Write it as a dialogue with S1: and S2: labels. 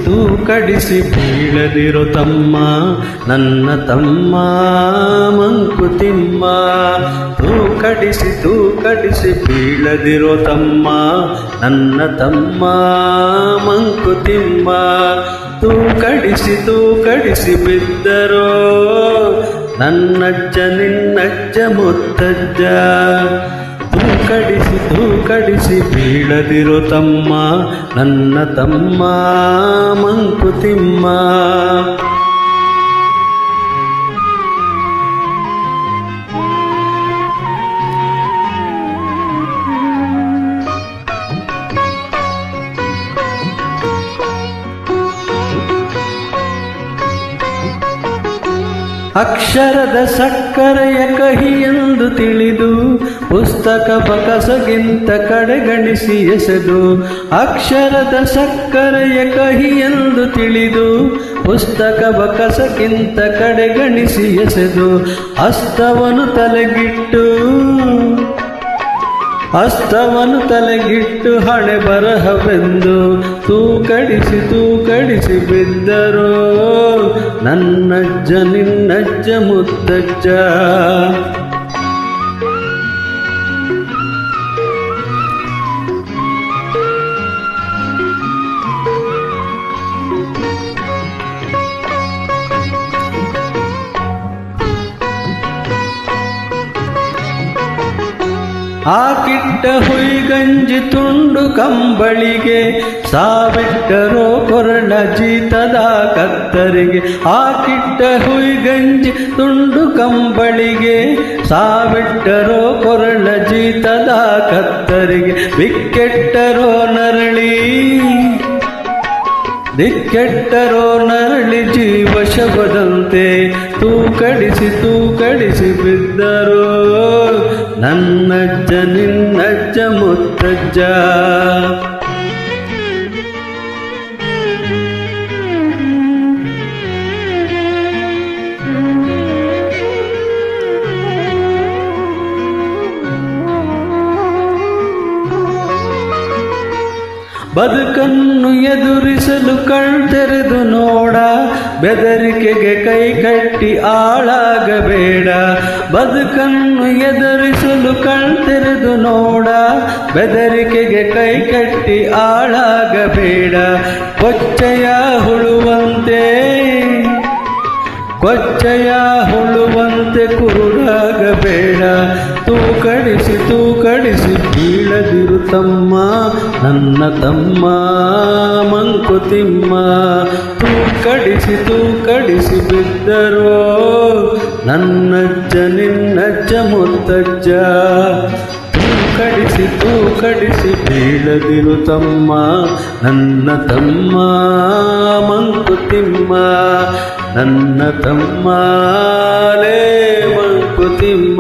S1: ತೂಕಡಿಸಿ ಬೀಳದಿರೋ ತಮ್ಮ ನನ್ನ ತಮ್ಮ ಮಂಕುತಿಮ್ಮ. ತೂಕಡಿಸಿ ಬೀಳದಿರೋ ತಮ್ಮ ನನ್ನ ತಮ್ಮ ಮಂಕುತಿಮ್ಮ. ತೂಕಡಿಸಿ ಬಿದ್ದರೋ ನನ್ನಜ್ಜ ನಿನ್ನಜ್ಜ ಮುತ್ತಜ್ಜ. ತೂಕಡಿಸಿ ಬೀಳದಿರೋ ತಮ್ಮ ನನ್ನ ತಮ್ಮ ಮಂಕುತಿಮ್ಮ. ಅಕ್ಷರದ ಸಕ್ಕರೆಯ ಕಹಿ ಎಂದು ತಿಳಿದು ಪುಸ್ತಕ ಬಕಸಗಿಂತ ಕಡೆಗಣಿಸಿ ಎಸೆದು. ಅಕ್ಷರದ ಸಕ್ಕರೆಯ ಕಹಿ ಎಂದು ತಿಳಿದು ಪುಸ್ತಕ ಬಕಸಗಿಂತ ಕಡೆಗಣಿಸಿ ಎಸೆದು. ಹಸ್ತವನು ತಲೆಗಿಟ್ಟು ಹಣೆ ಬರಹವೆಂದು ತೂಕಡಿಸಿ ಬಿದ್ದರೋ ನನ್ನಜ್ಜ ನಿನ್ನಜ್ಜ ಮುತ್ತಜ್ಜ. ಹಾಕಿಟ್ಟ ಹುಯ್ಗಂಜಿ ತುಂಡು ಕಂಬಳಿಗೆ ಸಾವಿಟ್ಟರೋ ಕೊರಳ ಜೀತದ ಕತ್ತರಿಗೆ. ಹಾಕಿಟ್ಟ ಹುಯ್ಗಂಜಿ ತುಂಡು ಕಂಬಳಿಗೆ ಸಾವಿಟ್ಟರೋ ಕೊರಳ ಜೀತದ ಕತ್ತರಿಗೆ. ದಿಕ್ಕೆಟ್ಟರೋ ನರಳಿ ಜೀವ ಶಬದಂತೆ ತೂಕಡಿಸಿ ಬಿದ್ದರೋ ನನ್ನಜ್ಜ ನಿನ್ನಜ್ಜ ಮುತ್ತಜ್ಜ. ಬದುಕನ್ನು ಎದುರಿಸಲು ಕಣ್ತೆರೆದು ನೋಡ, ಬೆದರಿಕೆಗೆ ಕೈ ಕಟ್ಟಿ ಆಳಾಗಬೇಡ. ಬದುಕನ್ನು ಎದುರಿಸಲು ಕಣ್ತೆರೆದು ನೋಡ, ಬೆದರಿಕೆಗೆ ಕೈ ಕಟ್ಟಿ ಆಳಾಗಬೇಡ. ಕೊಚ್ಚೆಯ ಹುಳುವಂತೆ ಕುರುಡಾಗಬೇಡ. ತೂಕಡಿಸಿ ಬೀಳದಿರು ತಮ್ಮ ನನ್ನ ತಮ್ಮ ಮಂಕುತಿಮ್ಮ. ತೂಕಡಿಸಿ ಬಿದ್ದರೋ ನನ್ನಜ್ಜ ನಿನ್ನಜ್ಜ ಮುತ್ತಜ್ಜ. ತೂಕಡಿಸಿ ಬೀಳದಿರು ತಮ್ಮ ನನ್ನ ತಮ್ಮ ಮಂಕುತಿಮ್ಮ. ನನ್ನ ತಮ್ಮ ಲೇ ಮಂಕುತಿಮ್ಮ.